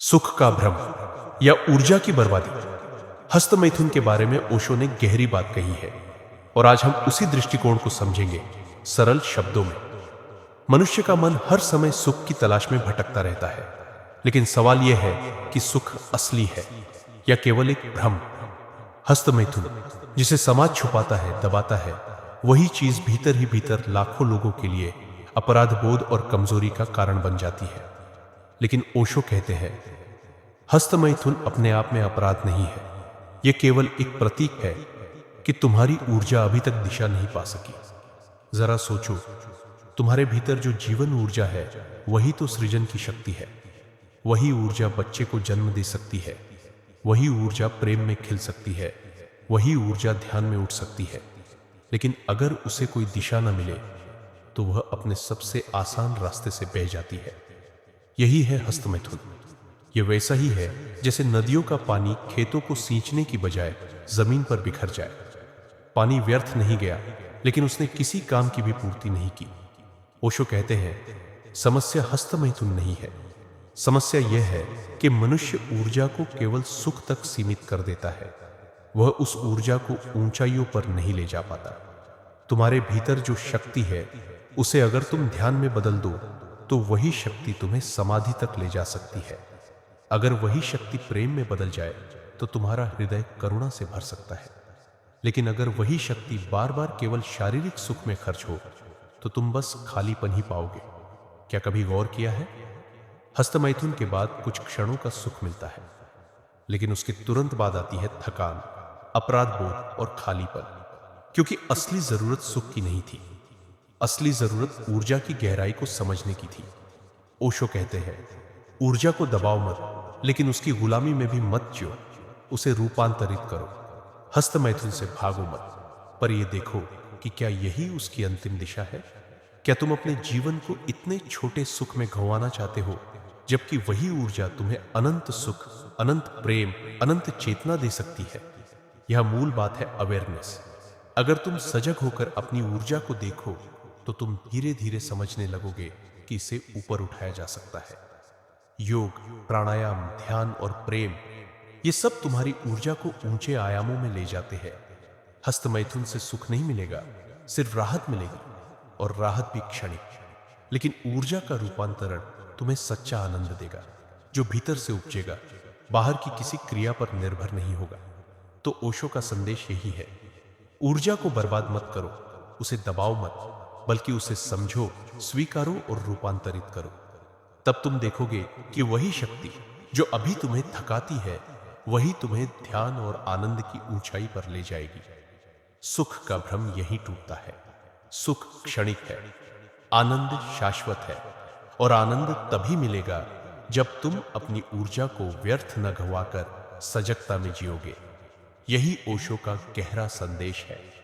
सुख का भ्रम या ऊर्जा की बर्बादी। हस्तमैथुन के बारे में ओशो ने गहरी बात कही है और आज हम उसी दृष्टिकोण को समझेंगे सरल शब्दों में। मनुष्य का मन हर समय सुख की तलाश में भटकता रहता है, लेकिन सवाल यह है कि सुख असली है या केवल एक भ्रम। हस्तमैथुन जिसे समाज छुपाता है, दबाता है, वही चीज भीतर ही भीतर लाखों लोगों के लिए अपराध बोध और कमजोरी का कारण बन जाती है। लेकिन ओशो कहते हैं, हस्तमैथुन अपने आप में अपराध नहीं है, यह केवल एक प्रतीक है कि तुम्हारी ऊर्जा अभी तक दिशा नहीं पा सकी। जरा सोचो, तुम्हारे भीतर जो जीवन ऊर्जा है वही तो सृजन की शक्ति है। वही ऊर्जा बच्चे को जन्म दे सकती है, वही ऊर्जा प्रेम में खिल सकती है, वही ऊर्जा ध्यान में उठ सकती है। लेकिन अगर उसे कोई दिशा न मिले तो वह अपने सबसे आसान रास्ते से बह जाती है। यही है हस्तमैथुन। यह वैसा ही है जैसे नदियों का पानी खेतों को सींचने की बजाय जमीन पर बिखर जाए। पानी व्यर्थ नहीं गया, लेकिन उसने किसी काम की भी पूर्ति नहीं की। ओशो कहते हैं, समस्या हस्तमैथुन नहीं है, समस्या यह है कि मनुष्य ऊर्जा को केवल सुख तक सीमित कर देता है। वह उस ऊर्जा को ऊंचाइयों पर नहीं ले जा पाता। तुम्हारे भीतर जो शक्ति है उसे अगर तुम ध्यान में बदल दो तो वही शक्ति तुम्हें समाधि तक ले जा सकती है। अगर वही शक्ति प्रेम में बदल जाए तो तुम्हारा हृदय करुणा से भर सकता है। लेकिन अगर वही शक्ति बार बार केवल शारीरिक सुख में खर्च हो तो तुम बस खालीपन ही पाओगे। क्या कभी गौर किया है? हस्तमैथुन के बाद कुछ क्षणों का सुख मिलता है, लेकिन उसके तुरंत बाद आती है थकान, अपराध बोध और खालीपन। क्योंकि असली जरूरत सुख की नहीं थी, असली जरूरत ऊर्जा की गहराई को समझने की थी। ओशो कहते हैं, ऊर्जा को दबाओ मत, लेकिन उसकी गुलामी में भी मत जियो, उसे रूपांतरित करो। हस्तमैथुन से भागो मत, पर यह देखो कि क्या यही उसकी अंतिम दिशा है। क्या तुम अपने जीवन को इतने छोटे सुख में गंवाना चाहते हो, जबकि वही ऊर्जा तुम्हें अनंत सुख, अनंत प्रेम, अनंत चेतना दे सकती है। यह मूल बात है अवेयरनेस। अगर तुम सजग होकर अपनी ऊर्जा को देखो तो तुम धीरे धीरे समझने लगोगे कि इसे ऊपर उठाया जा सकता है। योग, प्राणायाम, ध्यान और प्रेम, ये सब तुम्हारी ऊर्जा को ऊंचे आयामों में ले जाते हैं। हस्तमैथुन से सुख नहीं मिलेगा, सिर्फ राहत मिलेगी, और राहत भी क्षणिक। लेकिन ऊर्जा का रूपांतरण तुम्हें सच्चा आनंद देगा, जो भीतर से उपजेगा, बाहर की किसी क्रिया पर निर्भर नहीं होगा। तो ओशो का संदेश यही है, ऊर्जा को बर्बाद मत करो, उसे दबाओ मत, बल्कि उसे समझो, स्वीकारो और रूपांतरित करो। तब तुम देखोगे कि वही शक्ति जो अभी तुम्हें थकाती है, वही तुम्हें ध्यान और आनंद की ऊंचाई पर ले जाएगी। सुख का भ्रम यही टूटता है। सुख क्षणिक है, आनंद शाश्वत है, और आनंद तभी मिलेगा जब तुम अपनी ऊर्जा को व्यर्थ न गंवाकर सजगता में जियोगे। यही ओशो का गहरा संदेश है।